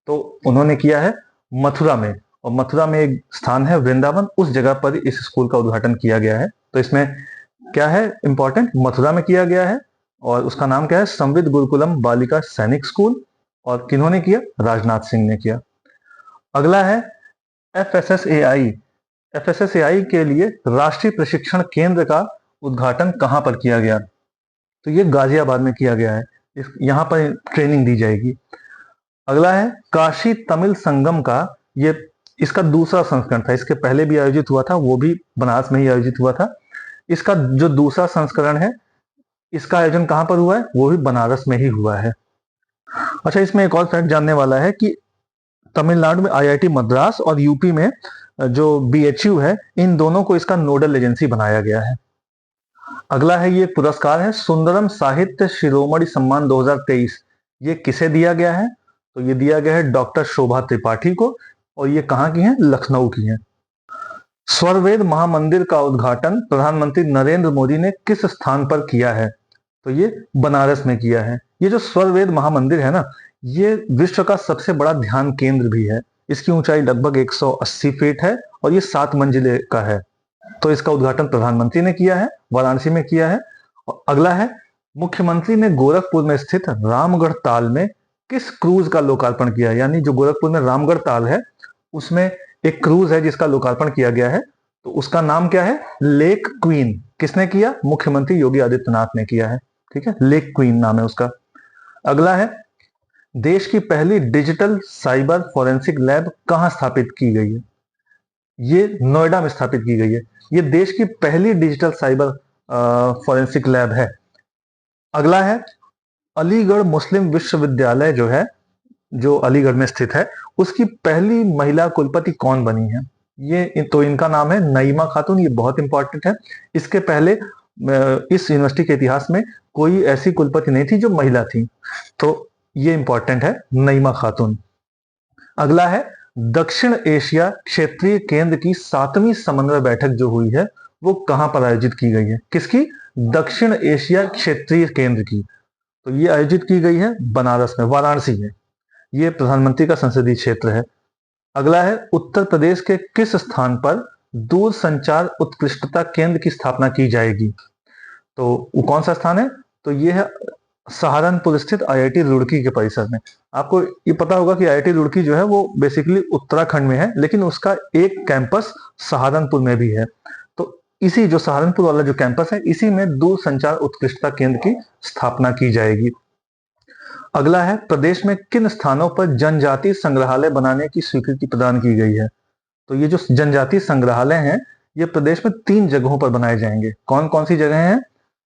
तो उन्होंने किया है मथुरा में। और मथुरा में एक स्थान है वृंदावन, उस जगह पर इस स्कूल का उद्घाटन किया गया है। तो इसमें क्या है इंपॉर्टेंट? मथुरा में किया गया है और उसका नाम क्या है? संविद गुरुकुलम बालिका सैनिक स्कूल। और किन्होंने किया? राजनाथ सिंह ने किया। अगला है, एफएसएसएआई। एफएसएसएआई के लिए राष्ट्रीय प्रशिक्षण केंद्र का उद्घाटन कहां पर किया गया? तो ये गाजियाबाद में किया गया है। यहाँ पर ट्रेनिंग दी जाएगी। अगला है काशी तमिल संगम का, ये इसका दूसरा संस्करण था। इसके पहले भी आयोजित हुआ था, वो भी बनारस में ही आयोजित हुआ था। इसका जो दूसरा संस्करण है, इसका आयोजन कहाँ पर हुआ है? वो भी बनारस में ही हुआ है। अच्छा, इसमें एक और फैक्ट जानने वाला है कि तमिलनाडु में आईआईटी मद्रास और यूपी में जो बीएचयू है, इन दोनों को इसका नोडल एजेंसी बनाया गया है। अगला है, ये पुरस्कार है सुंदरम साहित्य शिरोमणि सम्मान 2023। ये किसे दिया गया है? तो ये दिया गया है डॉक्टर शोभा त्रिपाठी को, और ये कहाँ की हैं? लखनऊ की हैं। स्वरवेद महामंदिर का उद्घाटन प्रधानमंत्री नरेंद्र मोदी ने किस स्थान पर किया है? तो ये बनारस में किया है। ये जो स्वरवेद महामंदिर है ना, ये विश्व का सबसे बड़ा ध्यान केंद्र भी है। इसकी ऊंचाई लगभग 180 फीट है और ये 7 मंजिले का है। तो इसका उद्घाटन प्रधानमंत्री ने किया है, वाराणसी में किया है। और अगला है, मुख्यमंत्री ने गोरखपुर में स्थित रामगढ़ ताल में किस क्रूज का लोकार्पण किया? यानी जो गोरखपुर में रामगढ़ ताल है, उसमें एक क्रूज है जिसका लोकार्पण किया गया है। तो उसका नाम क्या है? Lake queen. किसने किया? मुख्यमंत्री योगी आदित्यनाथ ने किया है। ठीक है, लेक क्वीन नाम है उसका। अगला है, देश की पहली डिजिटल साइबर फॉरेंसिक लैब कहां स्थापित की गई है? ये नोएडा में स्थापित की गई है। ये देश की पहली डिजिटल साइबर फॉरेंसिक लैब है। अगला है, अलीगढ़ मुस्लिम विश्वविद्यालय जो है, जो अलीगढ़ में स्थित है, उसकी पहली महिला कुलपति कौन बनी है? ये तो इनका नाम है नईमा खातून। ये बहुत इंपॉर्टेंट है। इसके पहले इस यूनिवर्सिटी के इतिहास में कोई ऐसी कुलपति नहीं थी जो महिला थी। तो ये इंपॉर्टेंट है, नईमा खातून। अगला है, दक्षिण एशिया क्षेत्रीय केंद्र की 7वीं समन्वय बैठक जो हुई है, वो कहां पर आयोजित की गई है? किसकी? दक्षिण एशिया क्षेत्रीय केंद्र की। तो ये आयोजित की गई है बनारस में, वाराणसी में। ये प्रधानमंत्री का संसदीय क्षेत्र है। अगला है, उत्तर प्रदेश के किस स्थान पर दूर संचार उत्कृष्टता केंद्र की स्थापना की जाएगी? तो वो कौन सा स्थान है? तो ये है सहारनपुर स्थित आईआईटी रुड़की के परिसर में। आपको ये पता होगा कि आईआईटी रुड़की जो है वो बेसिकली उत्तराखंड में है, लेकिन उसका एक कैंपस सहारनपुर में भी है। तो इसी जो सहारनपुर वाला जो कैंपस है, इसी में दूर संचार उत्कृष्टता केंद्र की स्थापना की जाएगी। अगला है, प्रदेश में किन स्थानों पर जनजातीय संग्रहालय बनाने की स्वीकृति प्रदान की गई है? तो ये जो जनजातीय संग्रहालय हैं, ये प्रदेश में 3 जगहों पर बनाए जाएंगे। कौन कौन सी जगह हैं?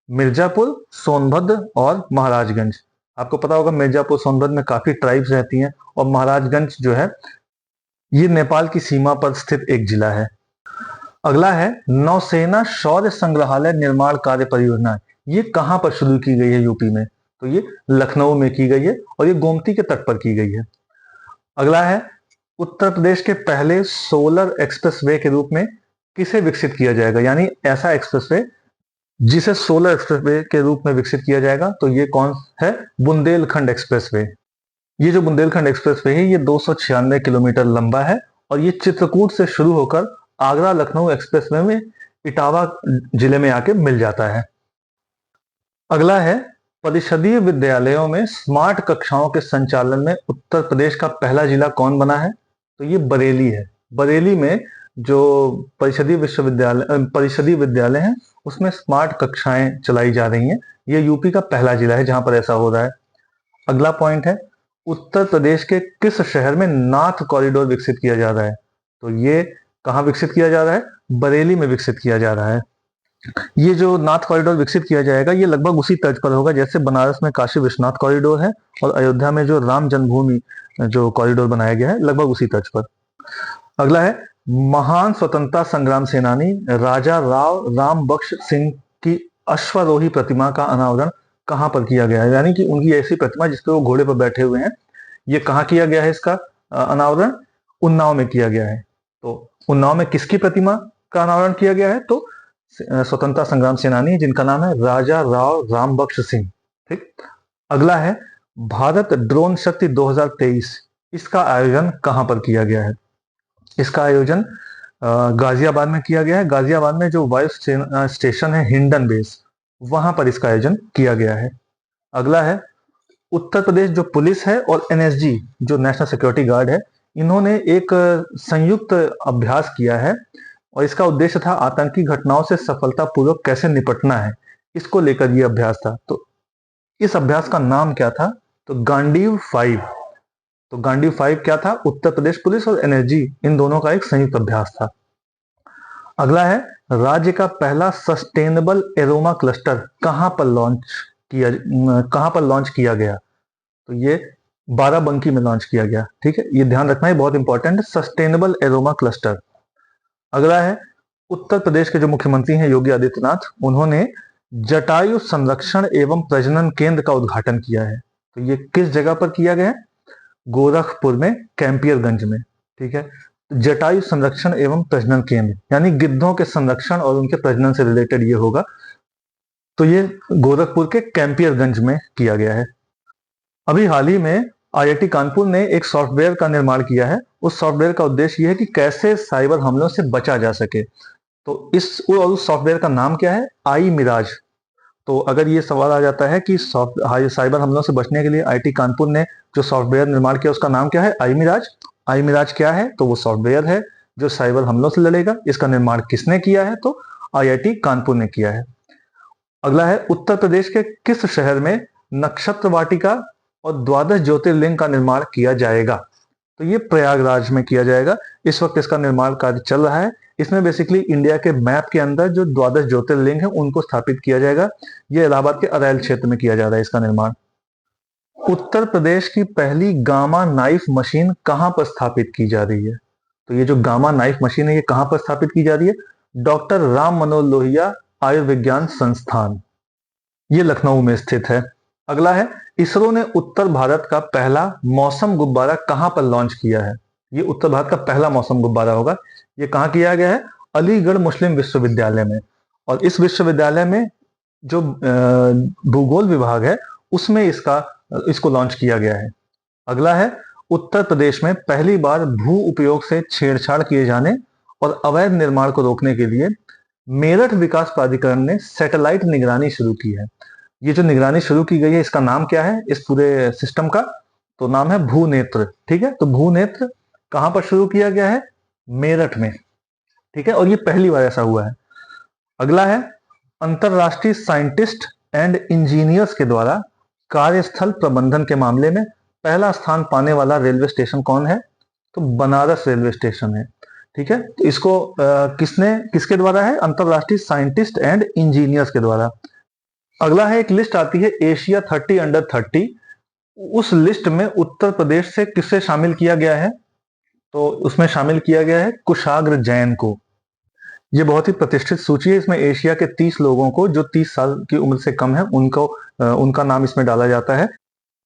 मिर्जापुर, सोनभद्र और महाराजगंज। आपको पता होगा मिर्जापुर सोनभद्र में काफी ट्राइब्स रहती हैं, और महाराजगंज जो है ये नेपाल की सीमा पर स्थित एक जिला है। अगला है, नौसेना शौर्य संग्रहालय निर्माण कार्य परियोजना, ये कहां पर शुरू की गई है यूपी में? तो ये लखनऊ में की गई है, और ये गोमती के तट पर की गई है। अगला है, उत्तर प्रदेश के पहले सोलर एक्सप्रेसवे के रूप में किसे विकसित किया जाएगा? यानी ऐसा एक्सप्रेसवे जिसे सोलर एक्सप्रेसवे के रूप में विकसित किया जाएगा। तो ये कौन है? बुंदेलखंड एक्सप्रेसवे। ये जो बुंदेलखंड एक्सप्रेसवे है, ये 296 किलोमीटर लंबा है, और ये चित्रकूट से शुरू होकर आगरा लखनऊ एक्सप्रेसवे में इटावा जिले में आके मिल जाता है। अगला है, परिषदीय विद्यालयों में स्मार्ट कक्षाओं के संचालन में उत्तर प्रदेश का पहला जिला कौन बना है? तो ये बरेली है। बरेली में जो परिषदीय विद्यालय हैं, उसमें स्मार्ट कक्षाएं चलाई जा रही हैं। ये यूपी का पहला जिला है जहां पर ऐसा हो रहा है। अगला पॉइंट है, उत्तर प्रदेश के किस शहर में नाथ कॉरिडोर विकसित किया जा रहा है? तो ये कहाँ विकसित किया जा रहा है? बरेली में विकसित किया जा रहा है। ये जो नाथ कॉरिडोर विकसित किया जाएगा, ये लगभग उसी तर्ज पर होगा जैसे बनारस में काशी विश्वनाथ कॉरिडोर है, और अयोध्या में जो राम जन्मभूमि जो कॉरिडोर बनाया गया है, लगभग उसी तर्ज पर। अगला है, महान स्वतंत्रता संग्राम सेनानी राजा राव राम बख्श सिंह की अश्वारोही प्रतिमा का अनावरण कहां पर किया गया है? यानी कि उनकी ऐसी प्रतिमा जिसपे वो घोड़े पर बैठे हुए हैं, ये कहाँ किया गया है? इसका अनावरण उन्नाव में किया गया है। तो उन्नाव में किसकी प्रतिमा का अनावरण किया गया है? तो स्वतंत्रता संग्राम सेनानी जिनका नाम है राजा राव राम बख्श सिंह। ठीक। अगला है, भारत ड्रोन शक्ति 2023, इसका आयोजन कहां पर किया गया है? इसका आयोजन गाजियाबाद में किया गया है। गाजियाबाद में जो वायु स्टेशन है हिंडन बेस, वहां पर इसका आयोजन किया गया है। अगला है, उत्तर प्रदेश जो पुलिस है और एनएसजी जो नेशनल सिक्योरिटी गार्ड है, इन्होंने एक संयुक्त अभ्यास किया है, और इसका उद्देश्य था आतंकी घटनाओं से सफलतापूर्वक कैसे निपटना है, इसको लेकर ये अभ्यास था। तो इस अभ्यास का नाम क्या था? तो गांडीव 5। तो गांडीव 5 क्या था? उत्तर प्रदेश पुलिस और एनर्जी इन दोनों का एक संयुक्त अभ्यास था। अगला है, राज्य का पहला सस्टेनेबल एरोमा क्लस्टर कहां पर लॉन्च किया गया? तो ये बाराबंकी में लॉन्च किया गया। ठीक है, ये ध्यान रखना है, बहुत इंपॉर्टेंट है, सस्टेनेबल एरोमा क्लस्टर। अगला है, उत्तर प्रदेश के जो मुख्यमंत्री हैं योगी आदित्यनाथ, उन्होंने जटायु संरक्षण एवं प्रजनन केंद्र का उद्घाटन किया है। तो ये किस जगह पर किया गया है? गोरखपुर में, कैंपियरगंज में। ठीक है, जटायु संरक्षण एवं प्रजनन केंद्र यानी गिद्धों के संरक्षण और उनके प्रजनन से रिलेटेड ये होगा। तो ये गोरखपुर के कैंपियरगंज में किया गया है। अभी हाल ही में आईआईटी कानपुर ने एक सॉफ्टवेयर का निर्माण किया है। उस सॉफ्टवेयर का उद्देश्य यह है कि कैसे साइबर हमलों से बचा जा सके। तो उस सॉफ्टवेयर का नाम क्या है? आई मिराज। तो अगर ये सवाल आ जाता है कि साइबर हमलों से बचने के लिए आईआईटी कानपुर ने जो सॉफ्टवेयर निर्माण किया उसका नाम क्या है? आई मिराज। आई मिराज क्या है? तो वो सॉफ्टवेयर है जो साइबर हमलों से लड़ेगा। इसका निर्माण किसने किया है? तो आईआईटी कानपुर ने किया है। अगला है, उत्तर प्रदेश के किस शहर में नक्षत्र वाटिका और द्वादश ज्योतिर्लिंग का निर्माण किया जाएगा? तो ये प्रयागराज में किया जाएगा। इस वक्त इसका निर्माण कार्य चल रहा है। इसमें बेसिकली इंडिया के मैप के अंदर जो द्वादश ज्योतिर्लिंग है उनको स्थापित किया जाएगा। ये इलाहाबाद के अरैल क्षेत्र में किया जा रहा है इसका निर्माण। उत्तर प्रदेश की पहली गामा नाइफ मशीन कहां पर स्थापित की जा रही है? तो ये जो गामा नाइफ मशीन है ये कहां पर स्थापित की जा रही है? डॉक्टर राम मनोहर लोहिया आयुर्विज्ञान संस्थान, ये लखनऊ में स्थित है। अगला है, इसरो ने उत्तर भारत का पहला मौसम गुब्बारा कहां पर लॉन्च किया है? ये उत्तर भारत का पहला मौसम गुब्बारा होगा। ये कहां किया गया है? अलीगढ़ मुस्लिम विश्वविद्यालय में। और इस विश्वविद्यालय में जो भूगोल विभाग है उसमें इसको लॉन्च किया गया है। अगला है, उत्तर प्रदेश में पहली बार भू उपयोग से छेड़छाड़ किए जाने और अवैध निर्माण को रोकने के लिए मेरठ विकास प्राधिकरण ने सैटेलाइट निगरानी शुरू की है। ये जो निगरानी शुरू की गई है इसका नाम क्या है इस पूरे सिस्टम का? तो नाम है भूनेत्र। ठीक है, तो भूनेत्र कहां पर शुरू किया गया है? मेरठ में। ठीक है, और ये पहली बार ऐसा हुआ है। अगला है, अंतरराष्ट्रीय साइंटिस्ट एंड इंजीनियर्स के द्वारा कार्यस्थल प्रबंधन के मामले में पहला स्थान पाने वाला रेलवे स्टेशन कौन है? तो बनारस रेलवे स्टेशन है। ठीक है, तो इसको किसके द्वारा है? अंतरराष्ट्रीय साइंटिस्ट एंड इंजीनियर्स के द्वारा। अगला है, एक लिस्ट आती है एशिया 30 अंडर 30। उस लिस्ट में उत्तर प्रदेश से किसे शामिल किया गया है? तो उसमें शामिल किया गया है कुशाग्र जैन को। ये बहुत ही प्रतिष्ठित सूची है। इसमें एशिया के 30 लोगों को जो 30 साल की उम्र से कम है उनका नाम इसमें डाला जाता है।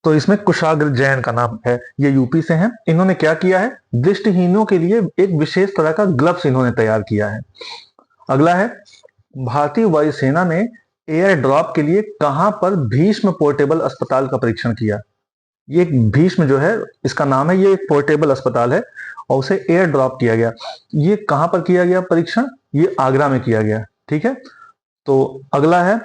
तो इसमें कुशाग्र जैन का नाम है। ये यूपी से हैं। इन्होंने क्या किया है? दृष्टिहीनों के लिए एक विशेष तरह का ग्लव्स इन्होंने तैयार किया है। अगला है, भारतीय वायुसेना ने एयर ड्रॉप के लिए कहां पर भीष्म पोर्टेबल अस्पताल का परीक्षण किया? ये भीष्म जो है इसका नाम है, ये एक पोर्टेबल अस्पताल है और उसे एयर ड्रॉप किया गया। ये कहां पर किया गया परीक्षण? ये आगरा में किया गया। ठीक है, तो अगला है,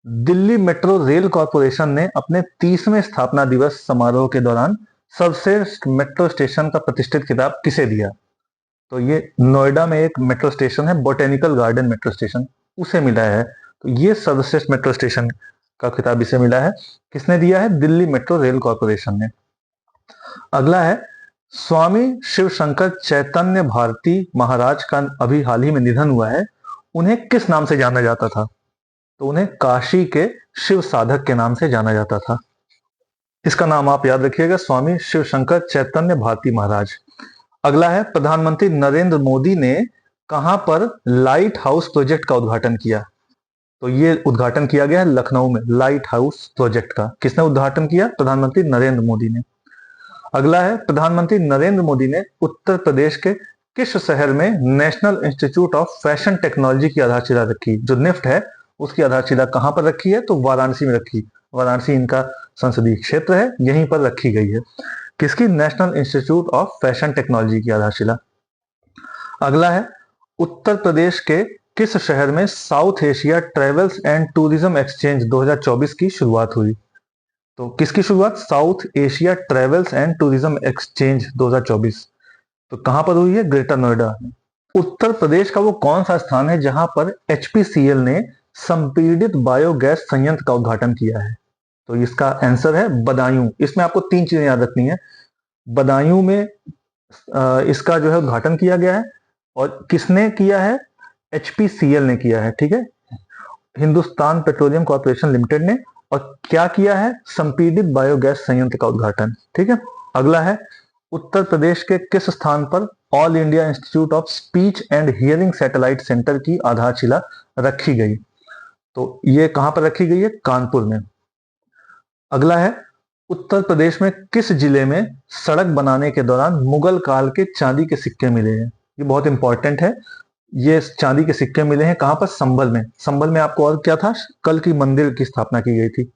दिल्ली मेट्रो रेल कॉरपोरेशन ने अपने 30वें स्थापना दिवस समारोह के दौरान सर्वश्रेष्ठ मेट्रो स्टेशन का प्रतिष्ठित खिताब किसे दिया? तो ये नोएडा में एक मेट्रो स्टेशन है, बोटेनिकल गार्डन मेट्रो स्टेशन, उसे मिला है। तो ये सर्वश्रेष्ठ मेट्रो स्टेशन का खिताब इसे मिला है। किसने दिया है? दिल्ली मेट्रो रेल कॉरपोरेशन ने। अगला है, स्वामी शिव शंकर चैतन्य भारती महाराज का अभी हाल ही में निधन हुआ है। उन्हें किस नाम से जाना जाता था? तो उन्हें काशी के शिव साधक के नाम से जाना जाता था। इसका नाम आप याद रखिएगा, स्वामी शिव शंकर चैतन्य भारती महाराज। अगला है, प्रधानमंत्री नरेंद्र मोदी ने कहां पर लाइट हाउस प्रोजेक्ट का उद्घाटन किया? तो ये उद्घाटन किया गया है लखनऊ में, लाइट हाउस प्रोजेक्ट का। किसने उद्घाटन किया? प्रधानमंत्री नरेंद्र मोदी ने। अगला है, प्रधानमंत्री नरेंद्र मोदी ने उत्तर प्रदेश के किस शहर में national institute of fashion technology की आधारशिला रखी? जो निफ्ट है उसकी आधारशिला कहां पर रखी है? तो वाराणसी में रखी। वाराणसी इनका संसदीय क्षेत्र है, यहीं पर रखी गई है। किसकी? National institute of fashion technology की आधारशिला। अगला है, उत्तर प्रदेश के किस शहर में south Asia travels and tourism exchange 2024 की शुरुआत हुई? तो किसकी शुरुआत? South Asia travels and tourism exchange 2024। तो कहां पर हुई है? ग्रेटर नोएडा। उत्तर प्रदेश का वो कौन सा स्थान है जहां पर एचपीसीएल ने संपीड़ित बायोगैस संयंत्र का उद्घाटन किया है? तो इसका आंसर है बदायूं। इसमें आपको 3 चीजें याद रखनी है। बदायूं में इसका जो है उद्घाटन किया गया है, और किसने किया है? HPCL ने किया है, ठीक है, हिंदुस्तान पेट्रोलियम कॉर्पोरेशन लिमिटेड ने। और क्या किया है? संपीडित बायोगैस संयंत्र का उद्घाटन, ठीक है। अगला है, उत्तर प्रदेश के किस स्थान पर all India institute of speech and hearing satellite centre की आधारशिला रखी गई? तो ये कहां पर रखी गई है? कानपुर में। अगला है, उत्तर प्रदेश में किस जिले में सड़क बनाने के दौरान मुगल काल के चांदी के सिक्के मिले हैं? ये बहुत इंपॉर्टेंट है। ये चांदी के सिक्के मिले हैं कहां पर? संभल में। संभल में आपको और क्या था? कल की मंदिर की स्थापना की गई थी।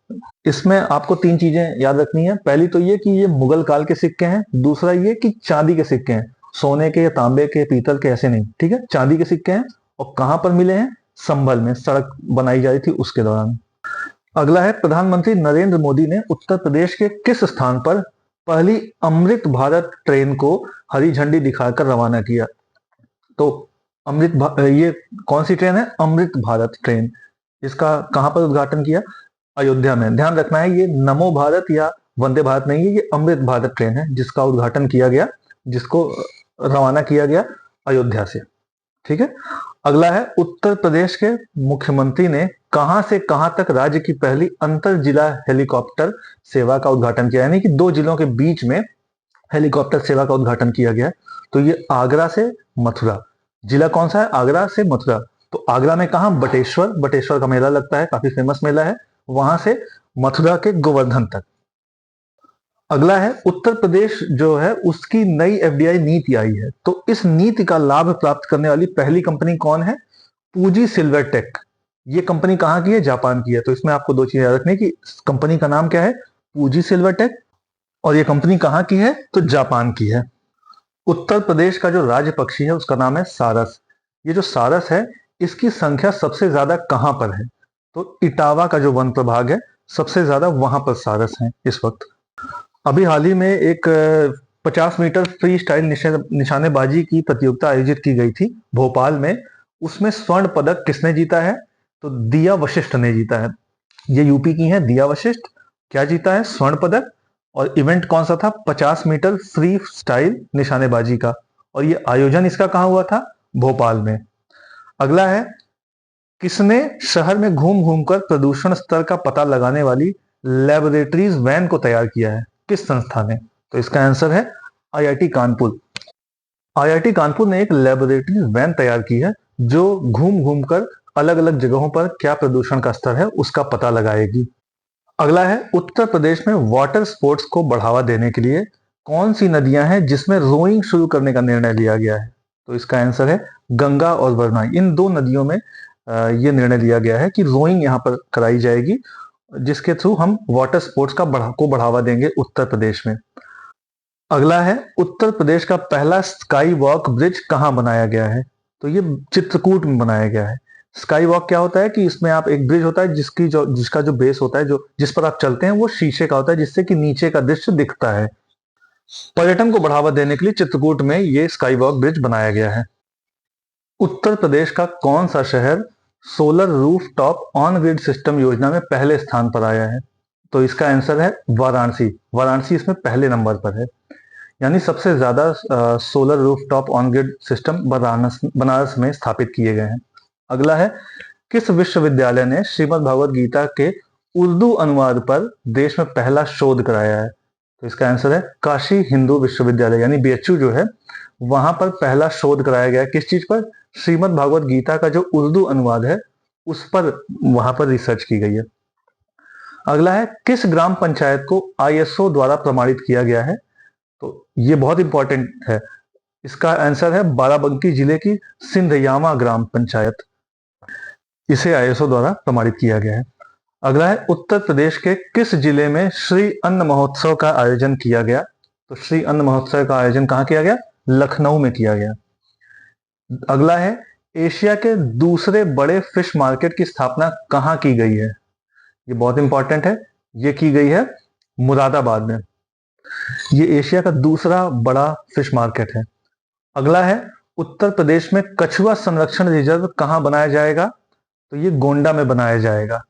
इसमें आपको 3 चीजें याद रखनी है। पहली तो ये कि ये मुगल काल के सिक्के हैं। दूसरा ये कि चांदी के सिक्के हैं, सोने के या तांबे के, पीतल के ऐसे नहीं, ठीक है, चांदी के सिक्के हैं। और कहां पर मिले हैं? संभल में, सड़क बनाई जा रही थी उसके दौरान। अगला है, प्रधानमंत्री नरेंद्र मोदी ने उत्तर प्रदेश के किस स्थान पर पहली अमृत भारत ट्रेन को हरी झंडी दिखाकर रवाना किया? तो ये कौन सी ट्रेन है? अमृत भारत ट्रेन। इसका कहां पर उद्घाटन किया? अयोध्या में। ध्यान रखना है, ये नमो भारत या वंदे भारत नहीं है, ये अमृत भारत ट्रेन है जिसका उद्घाटन किया गया, जिसको रवाना किया गया अयोध्या से, ठीक है। अगला है, उत्तर प्रदेश के मुख्यमंत्री ने कहां से कहां तक राज्य की पहली अंतर जिला हेलीकॉप्टर सेवा का उद्घाटन किया? यानी कि 2 जिलों के बीच में हेलीकॉप्टर सेवा का उद्घाटन किया गया। तो ये आगरा से मथुरा। जिला कौन सा है? आगरा से मथुरा। तो आगरा में कहा? बटेश्वर। बटेश्वर का मेला लगता है, काफी फेमस मेला है। वहां से मथुरा के गोवर्धन तक। अगला है, उत्तर प्रदेश जो है उसकी नई FDI नीति आई है। तो इस नीति का लाभ प्राप्त करने वाली पहली कंपनी कौन है? पूजी सिल्वर टेक। ये कंपनी कहां की है? जापान की है। तो इसमें आपको 2 चीजें याद रखनी है कि कंपनी का नाम क्या है? पूजी सिल्वर टेक। और ये कंपनी कहां की है? तो जापान की है। उत्तर प्रदेश का जो राज्य पक्षी है उसका नाम है सारस। ये जो सारस है इसकी संख्या सबसे ज्यादा कहां पर है? तो इटावा का जो वन प्रभाग है सबसे ज्यादा वहां पर सारस है इस वक्त। अभी हाल ही में एक 50 मीटर फ्री स्टाइल निशानेबाजी की प्रतियोगिता आयोजित की गई थी भोपाल में। उसमें स्वर्ण पदक किसने जीता है? तो दिया वशिष्ठ ने जीता है। ये यूपी की हैं दिया वशिष्ठ। क्या जीता है? स्वर्ण पदक। और इवेंट कौन सा था? 50 मीटर फ्री स्टाइल निशानेबाजी का। और ये आयोजन इसका कहां हुआ था? भोपाल में। अगला है, किसने शहर में घूम घूमकर प्रदूषण स्तर का पता लगाने वाली लेबोरेटरीज वैन को तैयार किया है? किस संस्था ने? तो इसका आंसर है IIT कानपुर। IIT कानपुर ने एक लेबोरेटरी वैन तैयार की है जो घूम घूमकर अलग अलग जगहों पर क्या प्रदूषण का स्तर है उसका पता लगाएगी। अगला है, उत्तर प्रदेश में वाटर स्पोर्ट्स को बढ़ावा देने के लिए कौन सी नदियां हैं जिसमें रोइंग शुरू करने का निर्णय लिया गया है? तो इसका आंसर है गंगा और वरुणा। इन 2 नदियों में यह निर्णय लिया गया है कि रोइंग यहां पर कराई जाएगी, जिसके थ्रू हम वाटर स्पोर्ट्स को बढ़ावा देंगे उत्तर प्रदेश में। अगला है, उत्तर प्रदेश का पहला स्काई वॉक ब्रिज कहां बनाया गया है? तो ये चित्रकूट में बनाया गया है। स्काई वॉक क्या होता है कि इसमें आप एक ब्रिज होता है जिसका जो बेस होता है, जो जिस पर आप चलते हैं वो शीशे का होता है, जिससे कि नीचे का दृश्य दिखता है। पर्यटन को बढ़ावा देने के लिए चित्रकूट में ये स्काई वॉक ब्रिज बनाया गया है। उत्तर प्रदेश का कौन सा शहर solar roof top on grid system योजना में पहले स्थान पर आया है? तो इसका आंसर है वाराणसी। वाराणसी इसमें पहले नंबर पर है। यानी सबसे ज्यादा solar roof top on grid system Banaras में स्थापित किए गए हैं। अगला है, किस विश्वविद्यालय ने श्रीमद् भागवत गीता के उर्दू अनुवाद पर देश में पहला शोध कराया है? तो इसका आंसर है काशी हिंदू विश्वविद्यालय, यानी BHU जो है वहां पर पहला शोध कराया गया है। किस चीज पर? श्रीमद् भागवत गीता का जो उर्दू अनुवाद है उस पर वहां पर रिसर्च की गई है। अगला है, किस ग्राम पंचायत को ISO द्वारा प्रमाणित किया गया है? तो ये बहुत इंपॉर्टेंट है। इसका आंसर है बाराबंकी जिले की सिंधयामा ग्राम पंचायत। इसे ISO द्वारा प्रमाणित किया गया है। अगला है, उत्तर प्रदेश के किस जिले में श्री अन्न महोत्सव का आयोजन किया गया? तो श्री अन्न महोत्सव का आयोजन कहां किया गया? लखनऊ में किया गया। अगला है, एशिया के दूसरे बड़े फिश मार्केट की स्थापना कहां की गई है? ये बहुत इंपॉर्टेंट है। ये की गई है मुरादाबाद में। ये एशिया का दूसरा बड़ा फिश मार्केट है। अगला है, उत्तर प्रदेश में कछुआ संरक्षण रिजर्व कहां बनाया जाएगा? तो ये गोंडा में बनाया जाएगा।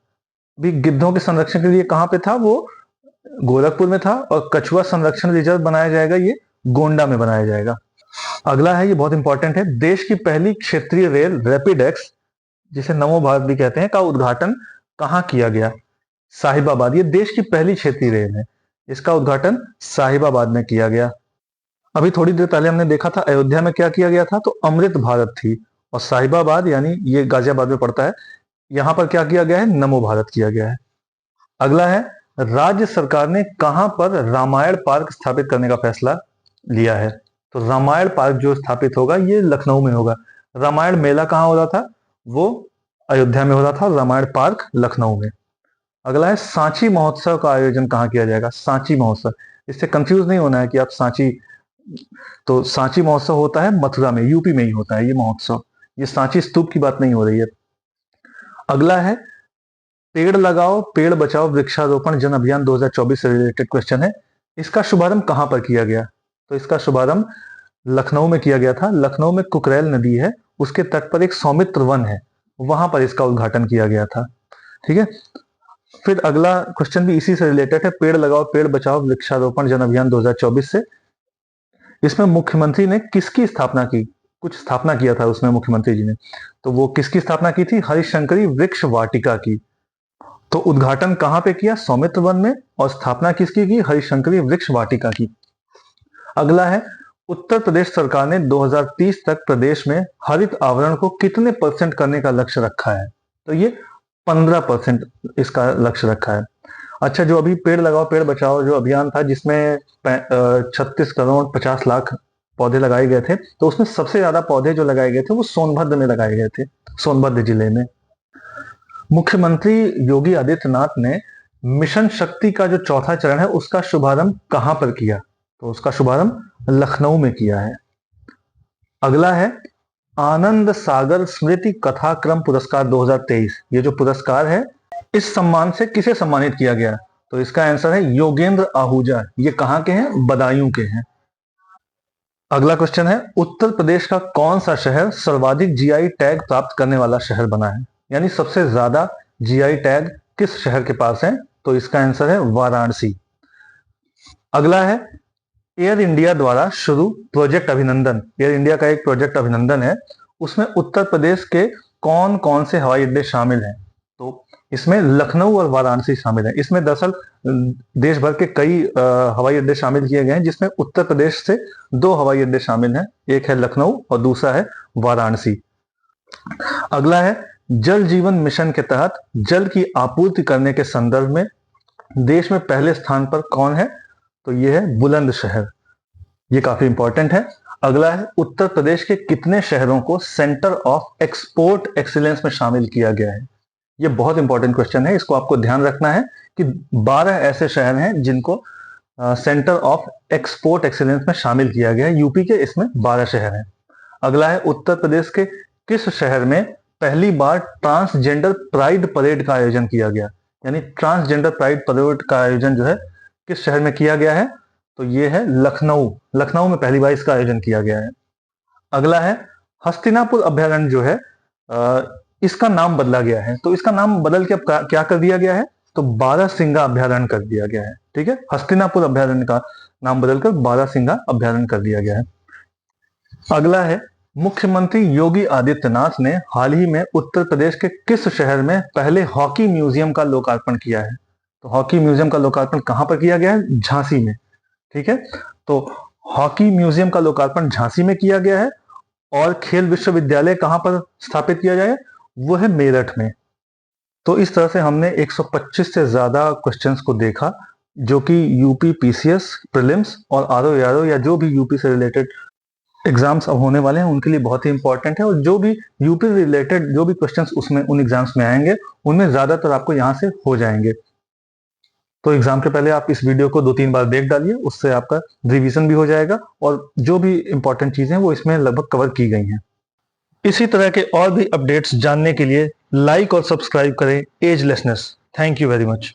भी गिद्धों के संरक्षण के लिए कहां पे था, वो गोरखपुर में था, और कछुआ संरक्षण रिजर्व बनाया जाएगा, ये गोंडा में बनाया जाएगा। अगला है, ये बहुत इंपॉर्टेंट है, देश की पहली क्षेत्रीय रेल रैपिड एक्स, जिसे नमो भारत भी कहते हैं, का उद्घाटन कहां किया गया? साहिबाबाद। ये देश की पहली क्षेत्रीय रेल है, इसका उद्घाटन साहिबाबाद में किया गया। अभी थोड़ी देर पहले हमने देखा था अयोध्या में क्या किया गया था, तो अमृत भारत थी, और साहिबाबाद यानी ये गाजियाबाद में पड़ता है, यहां पर क्या किया गया है? नमो भारत किया गया है। अगला है, राज्य सरकार ने कहां पर रामायण पार्क स्थापित करने का फैसला लिया है? तो रामायण पार्क जो स्थापित होगा ये लखनऊ में होगा। रामायण मेला कहां हो रहा था? वो अयोध्या में हो रहा था, रामायण पार्क लखनऊ में। अगला है, सांची महोत्सव का आयोजन कहां किया जाएगा? सांची महोत्सव, इससे कंफ्यूज नहीं होना है कि आप सांची, तो सांची महोत्सव होता है मथुरा में, यूपी में ही होता है ये महोत्सव, ये सांची स्तूप की बात नहीं हो रही है। अगला है, पेड़ लगाओ पेड़ बचाओ वृक्षारोपण जन अभियान 2024 से रिलेटेड क्वेश्चन है, इसका शुभारंभ कहां पर किया गया? तो इसका शुभारंभ लखनऊ में किया गया था। लखनऊ में कुकरेल नदी है, उसके तट पर एक सौमित्र वन है, वहां पर इसका उद्घाटन किया गया था। ठीक है, फिर अगला क्वेश्चन भी इसी से रिलेटेड है, पेड़ लगाओ पेड़ बचाओ वृक्षारोपण जन अभियान 2024 से। इसमें मुख्यमंत्री ने किसकी स्थापना की? कुछ स्थापना किया था उसमें मुख्यमंत्री जी ने, तो वो किसकी स्थापना की थी? हरिशंकरी वृक्ष वाटिका की। तो उद्घाटन कहां पे किया? सौमित्र वन में, और स्थापना किसकी की? हरिशंकरी वृक्ष वाटिका की। अगला है, उत्तर प्रदेश सरकार ने 2030 तक प्रदेश में हरित आवरण को कितने % करने का लक्ष्य रखा है? तो ये 15% इसका लक्ष्य रखा है। अच्छा, जो अभी पेड़ लगाओ पेड़ बचाओ जो अभियान था, जिसमें 36 करोड़ 50 लाख पौधे लगाए गए थे, तो उसमें सबसे ज्यादा पौधे जो लगाए गए थे वो सोनभद्र में लगाए गए थे, सोनभद्र जिले में। मुख्यमंत्री योगी आदित्यनाथ ने मिशन शक्ति का जो चौथा चरण है उसका शुभारंभ कहां पर किया? तो उसका शुभारंभ लखनऊ में किया है। अगला है, आनंद सागर स्मृति कथाक्रम पुरस्कार 2023, ये जो पुरस्कार है इस सम्मान से किसे सम्मानित किया गया? तो इसका आंसर है योगेंद्र आहूजा। ये कहां के हैं? बदायूं के हैं। अगला क्वेश्चन है, उत्तर प्रदेश का कौन सा शहर सर्वाधिक जीआई टैग प्राप्त करने वाला शहर बना है? यानी सबसे ज्यादा जीआई टैग किस शहर के पास है? तो इसका आंसर है वाराणसी। अगला है, एयर इंडिया द्वारा शुरू प्रोजेक्ट अभिनंदन, एयर इंडिया का एक प्रोजेक्ट अभिनंदन है, उसमें उत्तर प्रदेश के कौन कौन से हवाई अड्डे शामिल हैं? तो इसमें लखनऊ और वाराणसी शामिल हैं। इसमें दरअसल देश भर के कई हवाई अड्डे शामिल किए गए हैं, जिसमें उत्तर प्रदेश से 2 हवाई अड्डे शामिल हैं, एक है लखनऊ और दूसरा है वाराणसी। अगला है, जल जीवन मिशन के तहत जल की आपूर्ति करने के संदर्भ में देश में पहले स्थान पर कौन है? तो यह है बुलंदशहर, ये काफी इंपॉर्टेंट है। अगला है, उत्तर प्रदेश के कितने शहरों को सेंटर ऑफ एक्सपोर्ट एक्सीलेंस में शामिल किया गया है? ये बहुत इंपॉर्टेंट क्वेश्चन है, इसको आपको ध्यान रखना है कि 12 ऐसे शहर हैं जिनको सेंटर ऑफ एक्सपोर्ट एक्सीलेंस में शामिल किया गया है। यूपी के इसमें 12 शहर हैं। अगला है, उत्तर प्रदेश के किस शहर में पहली बार ट्रांसजेंडर प्राइड परेड का आयोजन किया गया? यानी ट्रांसजेंडर प्राइड परेड का आयोजन जो है किस शहर में किया गया है? तो ये है लखनऊ। लखनऊ में पहली बार इसका आयोजन किया गया है। अगला है, हस्तिनापुर अभ्यारण्य जो है इसका नाम बदला गया है, तो इसका नाम बदल के अब क्या कर दिया गया है? तो बारहसिंगा अभ्यारण्य कर दिया गया है। ठीक है, हस्तिनापुर अभ्यारण्य का नाम बदलकर बारहसिंगा अभ्यारण्य कर दिया गया है। अगला है, मुख्यमंत्री योगी आदित्यनाथ ने हाल ही में उत्तर प्रदेश के किस शहर में पहले हॉकी म्यूजियम का लोकार्पण किया है? तो हॉकी म्यूजियम का लोकार्पण कहां पर किया गया है? झांसी में। ठीक है, तो हॉकी म्यूजियम का लोकार्पण झांसी में किया गया है। और खेल विश्वविद्यालय कहां पर स्थापित किया जाए? वो है मेरठ में। तो इस तरह से हमने 125 से ज्यादा क्वेश्चंस को देखा, जो कि यूपी पीसीएस प्रीलिम्स और आरओ या जो भी यूपी से रिलेटेड एग्जाम्स अब होने वाले हैं उनके लिए बहुत ही इंपॉर्टेंट है। और जो भी यूपी रिलेटेड जो भी क्वेश्चंस उसमें उन एग्जाम्स में आएंगे उनमें ज्यादातर आपको यहाँ से हो जाएंगे। तो एग्जाम के पहले आप इस वीडियो को 2-3 बार देख डालिए, उससे आपका रिवीजन भी हो जाएगा और जो भी इंपॉर्टेंट चीजें वो इसमें लगभग कवर की गई हैं। इसी तरह के और भी अपडेट्स जानने के लिए लाइक और सब्सक्राइब करें agelessness. Thank you very much.